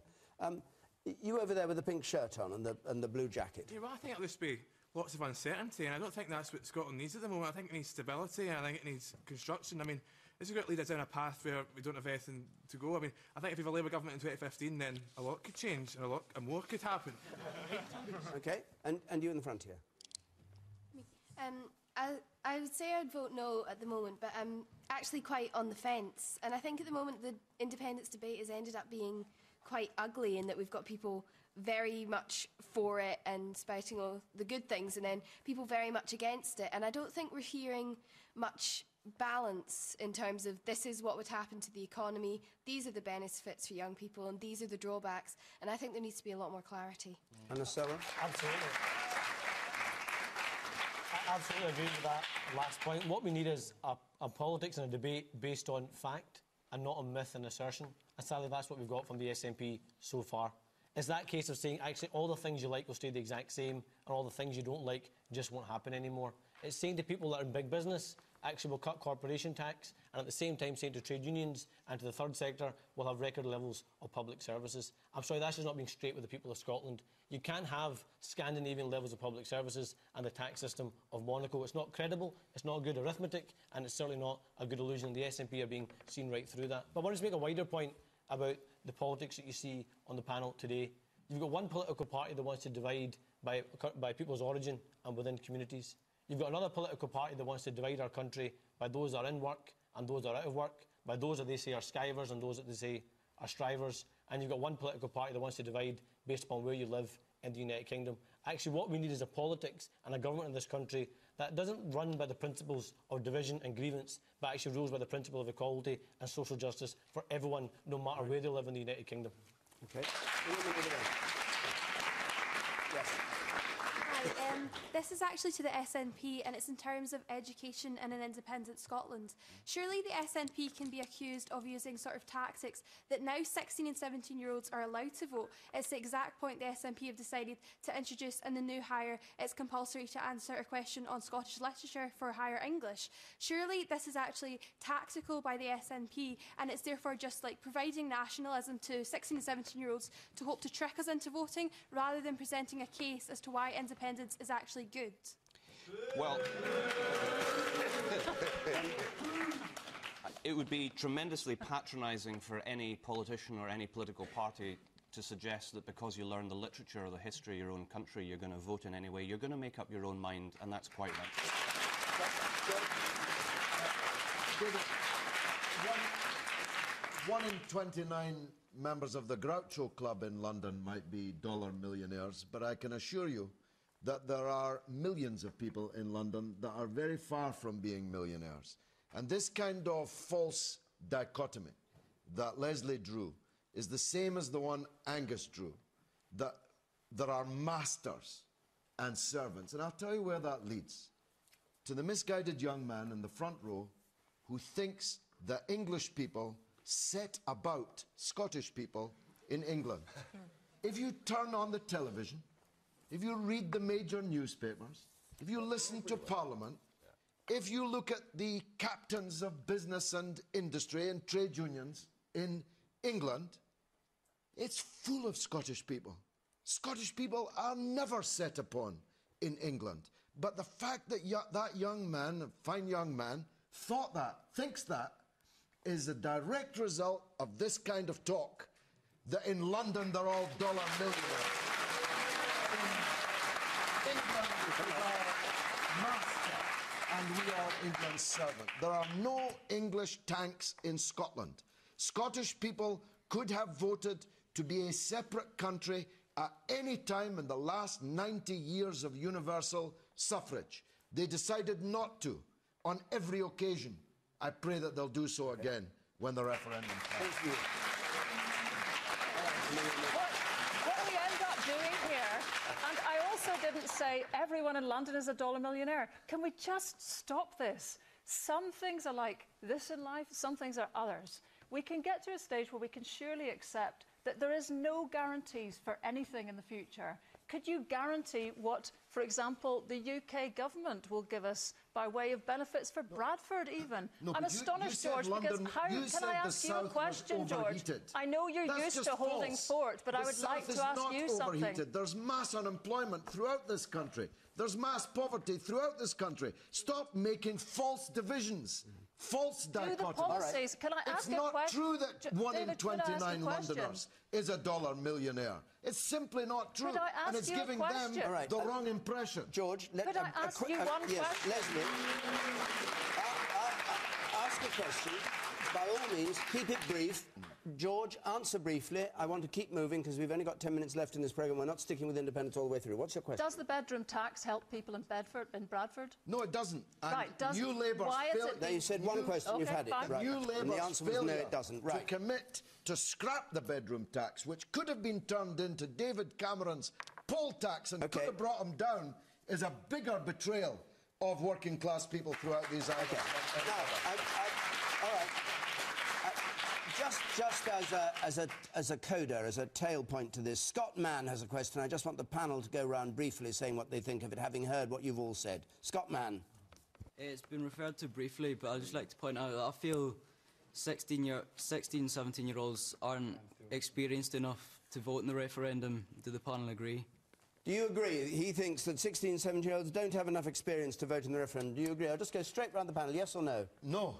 You over there with the pink shirt on and the blue jacket. Yeah, well, I think it'll just be lots of uncertainty, and I don't think that's what Scotland needs at the moment. I think it needs stability, and I think it needs construction. I mean, this is going to lead us down a path where we don't have anything to go. I mean, I think if we have a Labour government in 2015, then a lot could change, and a lot more could happen. OK, and you in the front here. I would say I'd vote no at the moment, but I'm actually quite on the fence. And I think at the moment the independence debate has ended up being quite ugly in that we've got people very much for it and spouting all the good things, and then people very much against it. And I don't think we're hearing much balance in terms of this is what would happen to the economy, these are the benefits for young people, and these are the drawbacks. And I think there needs to be a lot more clarity. Anna Stella? Absolutely. I absolutely agree with that last point. What we need is a politics and a debate based on fact and not on myth and assertion. And sadly, that's what we've got from the SNP so far. It's that case of saying, actually, all the things you like will stay the exact same, and all the things you don't like just won't happen anymore. It's saying to people that are in big business, actually we'll cut corporation tax, and at the same time saying to trade unions and to the third sector, we'll have record levels of public services. I'm sorry, that's just not being straight with the people of Scotland. You can't have Scandinavian levels of public services and the tax system of Monaco. It's not credible, it's not good arithmetic, and it's certainly not a good illusion. The SNP are being seen right through that. But I want to make a wider point about the politics that you see on the panel today. You've got one political party that wants to divide by people's origin and within communities. You've got another political party that wants to divide our country by those that are in work and those that are out of work, by those that they say are skivers and those that they say are strivers. And you've got one political party that wants to divide based upon where you live in the United Kingdom. Actually, what we need is a politics and a government in this country that doesn't run by the principles of division and grievance, but actually rules by the principle of equality and social justice for everyone, no matter where they live in the United Kingdom. OK. Hi, This is actually to the SNP, and it's in terms of education in an independent Scotland. Surely the SNP can be accused of using sort of tactics that now 16 and 17-year-olds are allowed to vote. It's the exact point the SNP have decided to introduce in the new hire. It's compulsory to answer a question on Scottish literature for higher English. Surely this is actually tactical by the SNP, and it's therefore just like providing nationalism to 16 and 17-year-olds to hope to trick us into voting, rather than presenting a case as to why independence is actually good. Well, it would be tremendously patronising for any politician or any political party to suggest that because you learn the literature or the history of your own country, you're going to vote in any way. You're going to make up your own mind, and that's quite right. One in 29 members of the Groucho Club in London might be dollar millionaires, but I can assure you that there are millions of people in London that are very far from being millionaires. And this kind of false dichotomy that Leslie drew is the same as the one Angus drew, that there are masters and servants. And I'll tell you where that leads. To the misguided young man in the front row who thinks that English people set about Scottish people in England. If you turn on the television, if you read the major newspapers, if you listen to Parliament, if you look at the captains of business and industry and trade unions in England, it's full of Scottish people. Scottish people are never set upon in England. But the fact that that young man, a fine young man, thought that, thinks that, is a direct result of this kind of talk, that in London they're all dollar millionaires. England is our master, and we are England's servant. There are no English tanks in Scotland. Scottish people could have voted to be a separate country at any time in the last 90 years of universal suffrage. They decided not to on every occasion. I pray that they'll do so again when the referendum comes. What we end up doing here, and I also didn't say everyone in London is a dollar millionaire. Can we just stop this? Some things are like this in life, some things are others. We can get to a stage where we can surely accept that there is no guarantees for anything in the future. Could you guarantee what, for example, the UK government will give us by way of benefits for Bradford even? No, I'm astonished, George, because how can I ask you a question, George? I know you're used to holding fort, but I would like to ask you something. There's mass unemployment throughout this country. There's mass poverty throughout this country. Stop making false divisions. False dichotomies. Can I ask it's not question? true that one in David, 29 Londoners is a dollar millionaire. It's simply not true. And it's giving them the wrong impression. George, could I ask you one question? Leslie, ask a question. By all means, keep it brief. George, answer briefly. I want to keep moving because we've only got 10 minutes left in this programme. We're not sticking with independence all the way through. What's your question? Does the bedroom tax help people in Bradford? No, it doesn't. And right, doesn't. New Labour's Why is it? No, you said one question, you've had it. Right. New Labour's and the answer was no, it doesn't. Right. To commit to scrap the bedroom tax, which could have been turned into David Cameron's poll tax and could have brought him down, is a bigger betrayal of working class people throughout these hours. All right. Just as a coda, as a tail point to this, Scott Mann has a question. I just want the panel to go round briefly saying what they think of it, having heard what you've all said. Scott Mann. It's been referred to briefly, but I'd just like to point out that I feel 16, 17-year-olds aren't experienced enough to vote in the referendum. Do the panel agree? Do you agree? He thinks that 16, 17-year-olds don't have enough experience to vote in the referendum. Do you agree? I'll just go straight round the panel. Yes or no? No.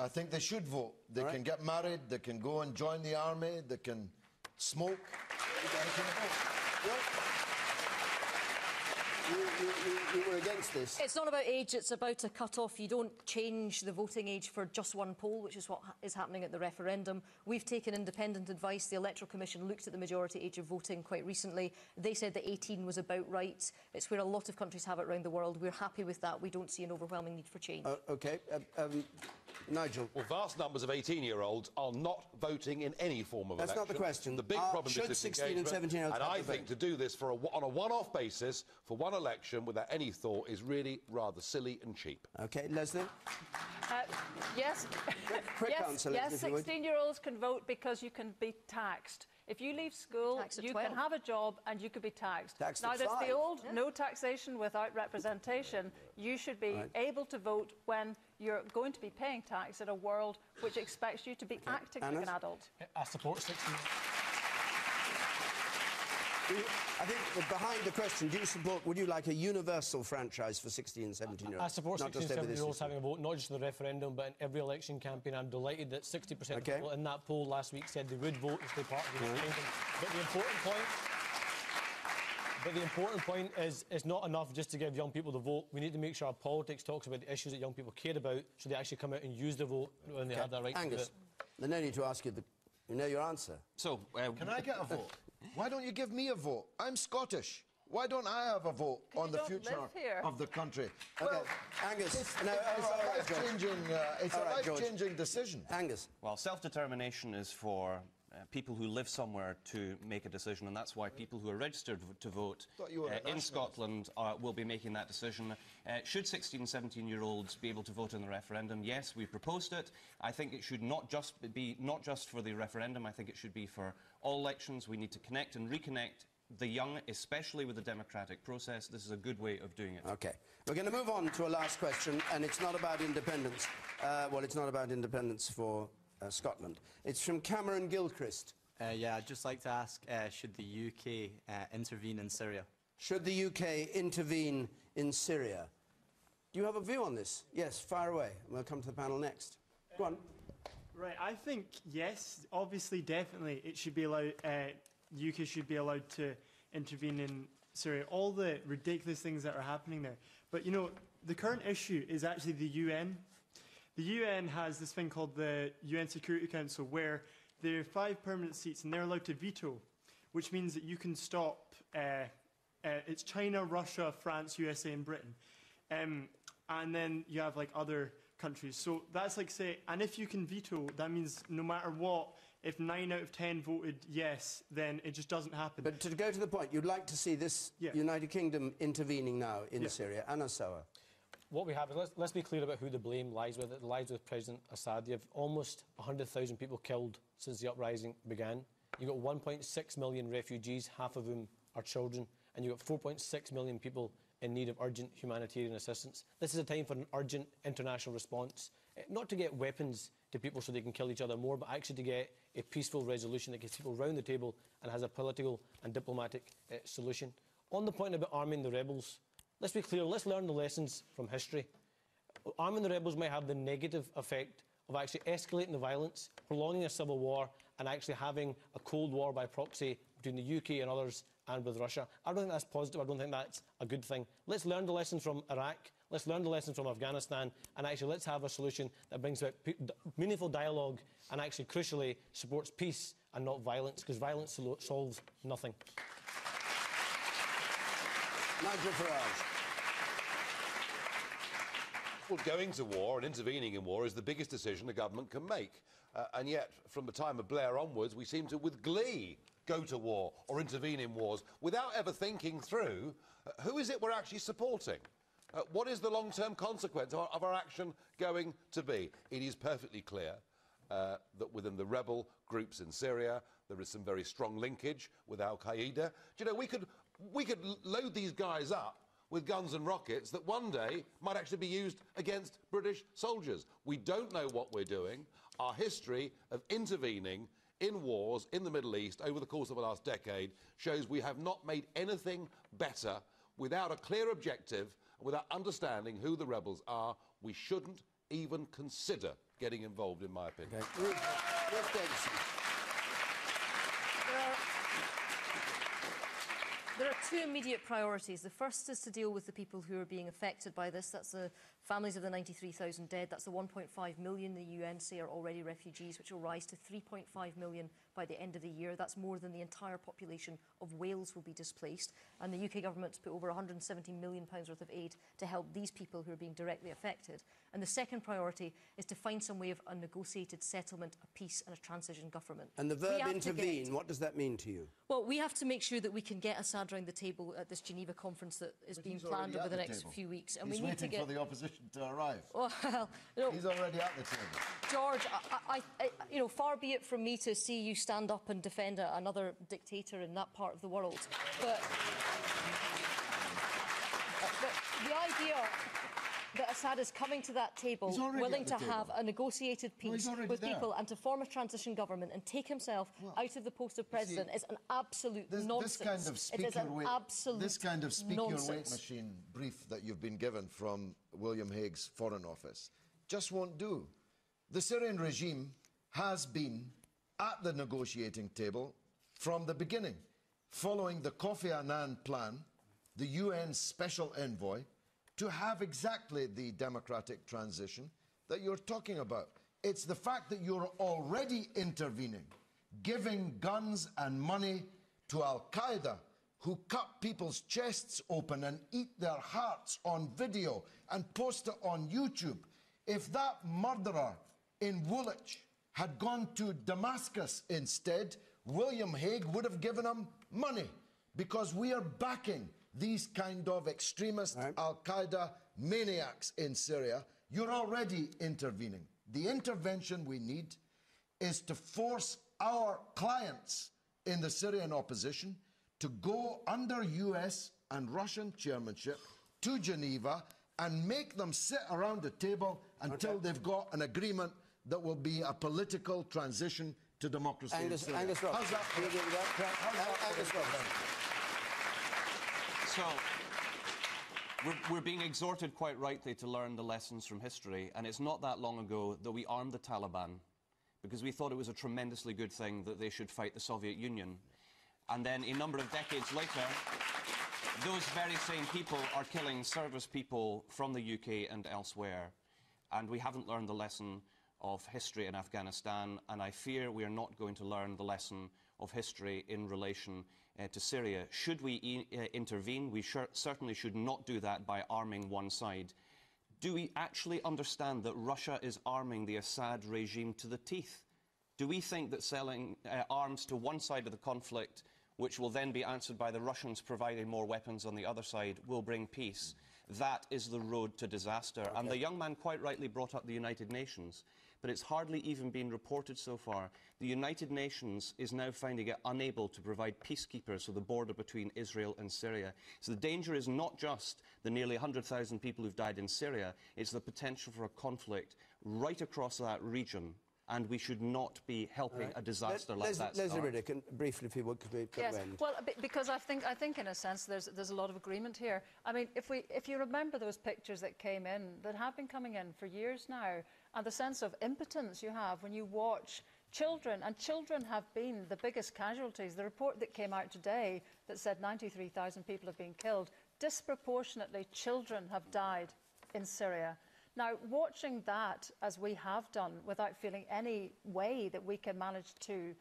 I think they should vote. They can get married, they can go and join the army, they can smoke. They can vote. You were against this. It's not about age, it's about a cut-off. You don't change the voting age for just one poll, which is what is happening at the referendum. We've taken independent advice. The Electoral Commission looked at the majority age of voting quite recently. They said that 18 was about right. It's where a lot of countries have it around the world. We're happy with that. We don't see an overwhelming need for change. OK. Nigel. Well, vast numbers of 18-year-olds are not voting in any form of election. That's not the question. The big problem should is 16 and 17-year-olds and I think to do this on a one-off basis for one election without any thought is really rather silly and cheap. OK, Leslie? Yes. Quick yes, answer, yes, Leslie, if you would. 16-year-olds can vote because you can be taxed. If you leave school, Taxed at you 12. can have a job and you could be taxed. Taxed Now, at there's 5. the old no taxation without representation. You should be able to vote when you're going to be paying tax in a world which expects you to be acting like an adult. I support 16. I think that behind the question, do you support, would you like a universal franchise for 16 and 17-year-olds? I support 16 and 17-year-olds having a vote, not just in the referendum, but in every election campaign. I'm delighted that 60% of people in that poll last week said they would vote and stay part of the referendum. But the important point is it's not enough just to give young people the vote. We need to make sure our politics talks about the issues that young people care about, so they actually come out and use their vote when they have that right to do Angus, it. there's no need to ask you, you know your answer. So, can I get a vote? Why don't you give me a vote? I'm Scottish. Why don't I have a vote on the future of the country? Well, Angus, it's a life-changing decision. Angus. Well, self-determination is for people who live somewhere to make a decision, and that's why people who are registered to vote in Scotland will be making that decision. Should 16 and 17-year-olds be able to vote in the referendum? Yes, we proposed it. I think it should not just for the referendum. I think it should be for all elections. We need to connect and reconnect the young, especially with the democratic process. This is a good way of doing it. OK. We're going to move on to a last question, and it's not about independence. Well, it's not about independence for Scotland. It's from Cameron Gilchrist. Yeah, I'd just like to ask, should the UK intervene in Syria? Should the UK intervene in Syria? Do you have a view on this? Yes, fire away. We'll come to the panel next. Go on. Right, I think, yes, obviously, definitely, it should be allowed, the UK should be allowed to intervene in Syria. All the ridiculous things that are happening there. But, you know, the current issue is actually the UN. The UN has this thing called the UN Security Council, where there are 5 permanent seats and they're allowed to veto, which means that you can stop, it's China, Russia, France, USA and Britain. And then you have like other countries. So that's like say, and if you can veto, that means no matter what, if 9 out of 10 voted yes, then it just doesn't happen. But to go to the point, you'd like to see this United Kingdom intervening now in Syria. Anna Sower. What we have is, let's be clear about who the blame lies with. It lies with President Assad. You have almost 100,000 people killed since the uprising began. You've got 1.6 million refugees, half of whom are children, and you've got 4.6 million people in need of urgent humanitarian assistance. This is a time for an urgent international response, not to get weapons to people so they can kill each other more, but actually to get a peaceful resolution that gets people round the table and has a political and diplomatic solution. On the point about arming the rebels, let's be clear, let's learn the lessons from history. Arming the rebels may have the negative effect of actually escalating the violence, prolonging a civil war, and actually having a Cold War by proxy between the UK and others and with Russia. I don't think that's positive. I don't think that's a good thing. Let's learn the lessons from Iraq. Let's learn the lessons from Afghanistan, and actually let's have a solution that brings about meaningful dialogue and actually, crucially, supports peace and not violence, because violence solves nothing. Nigel Farage. Well, going to war and intervening in war is the biggest decision a government can make. And yet, from the time of Blair onwards, we seem to, with glee, go to war or intervene in wars without ever thinking through who is it we're actually supporting? What is the long-term consequence of our action going to be? It is perfectly clear that within the rebel groups in Syria, there is some very strong linkage with Al-Qaeda. Do you know, we could load these guys up with guns and rockets that one day might actually be used against British soldiers. We don't know what we're doing. Our history of intervening in wars in the Middle East over the course of the last decade shows we have not made anything better without a clear objective, without understanding who the rebels are. We shouldn't even consider getting involved, in my opinion. Okay. Ruth Davidson. There are 2 immediate priorities. The first is to deal with the people who are being affected by this. That's the families of the 93,000 dead. That's the 1.5 million the UN say are already refugees, which will rise to 3.5 million by the end of the year. That's more than the entire population of Wales will be displaced. And the UK government's put over £170 million worth of aid to help these people who are being directly affected. And the second priority is to find some way of a negotiated settlement, a peace and a transition government. And the verb intervene, what does that mean to you? Well, we have to make sure that we can get Assad round the table at this Geneva conference that is being planned over the next few weeks. And He's we need to waiting for the opposition to arrive. Well, no, he's already at the table. George, you know, far be it from me to see you stand up and defend another dictator in that part of the world, but the idea that Assad is coming to that table willing to have a negotiated peace with people and to form a transition government and take himself out of the post of president is an absolute nonsense. This kind of speak your weight machine brief that you've been given from William Hague's Foreign Office just won't do. The Syrian regime has been at the negotiating table from the beginning, following the Kofi Annan plan, the UN special envoy, to have exactly the democratic transition that you're talking about. It's the fact that you're already intervening, giving guns and money to Al-Qaeda, who cut people's chests open and eat their hearts on video and post it on YouTube. If that murderer in Woolwich had gone to Damascus instead, William Hague would have given him money, because we are backing these kind of extremist Al-Qaeda maniacs in Syria. You're already intervening. The intervention we need is to force our clients in the Syrian opposition to go under US and Russian chairmanship to Geneva and make them sit around the table until they've got an agreement that will be a political transition to democracy in Syria. Angus Ross. How's that? Angus Ross. So, we're being exhorted quite rightly to learn the lessons from history, and it's not that long ago that we armed the Taliban because we thought it was a tremendously good thing that they should fight the Soviet Union. And then a number of decades later, those very same people are killing service people from the UK and elsewhere. And we haven't learned the lesson of history in Afghanistan, and I fear we are not going to learn the lesson of history in relation to Syria. Should we intervene, we certainly should not do that by arming one side. Do we actually understand that Russia is arming the Assad regime to the teeth? Do we think that selling arms to one side of the conflict, which will then be answered by the Russians providing more weapons on the other side, will bring peace? That is the road to disaster. And the young man quite rightly brought up the United Nations, but it's hardly even been reported so far. The United Nations is now finding it unable to provide peacekeepers for the border between Israel and Syria. So the danger is not just the nearly 100,000 people who've died in Syria, it's the potential for a conflict right across that region. And we should not be helping a disaster like that. Leslie Riddick, briefly, if you would, could we yes, well, because I think in a sense there's a lot of agreement here. I mean, if you remember those pictures that came in, that have been coming in for years now, and the sense of impotence you have when you watch children, and children have been the biggest casualties. The report that came out today that said 93,000 people have been killed, disproportionately children have died in Syria. Now, watching that, as we have done, without feeling any way that we can manage to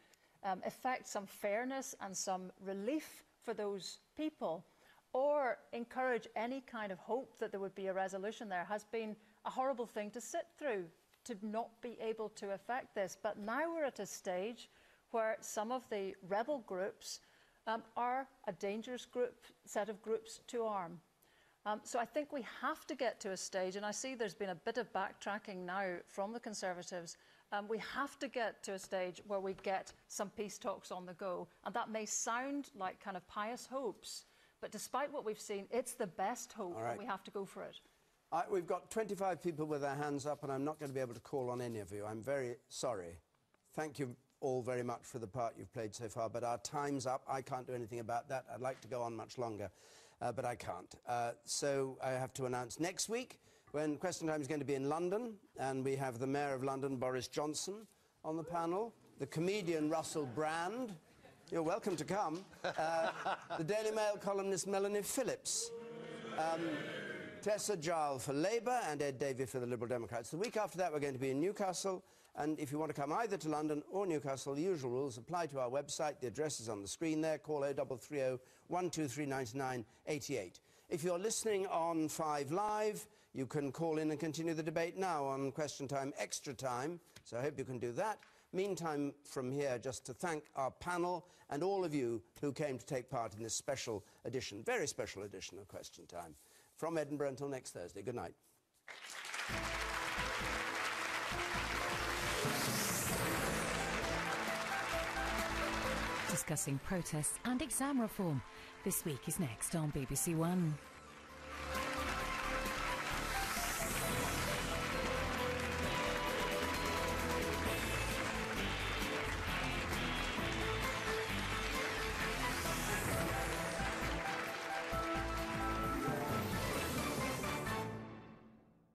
effect some fairness and some relief for those people, or encourage any kind of hope that there would be a resolution there, has been a horrible thing to sit through, to not be able to effect this. But now we're at a stage where some of the rebel groups are a dangerous set of groups to arm. So I think we have to get to a stage, and I see there's been a bit of backtracking now from the Conservatives. We have to get to a stage where we get some peace talks on the go. And that may sound like kind of pious hopes, but despite what we've seen, it's the best hope, and we have to go for it. We've got 25 people with their hands up, and I'm not going to be able to call on any of you. I'm very sorry. Thank you all very much for the part you've played so far, but our time's up. I can't do anything about that. I'd like to go on much longer. But I can't. So I have to announce next week, when Question Time is going to be in London, and we have the Mayor of London, Boris Johnson, on the panel, the comedian Russell Brand, you're welcome to come, the Daily Mail columnist Melanie Phillips, Tessa Jowell for Labour, and Ed Davey for the Liberal Democrats. The week after that, we're going to be in Newcastle, and if you want to come either to London or Newcastle, the usual rules apply to our website. The address is on the screen there. Call 0330 123 99 88. If you're listening on 5 Live, you can call in and continue the debate now on Question Time Extra Time, so I hope you can do that. Meantime, from here, just to thank our panel and all of you who came to take part in this special edition, very special edition of Question Time. From Edinburgh until next Thursday. Good night. Discussing protests and exam reform. This week is next on BBC One.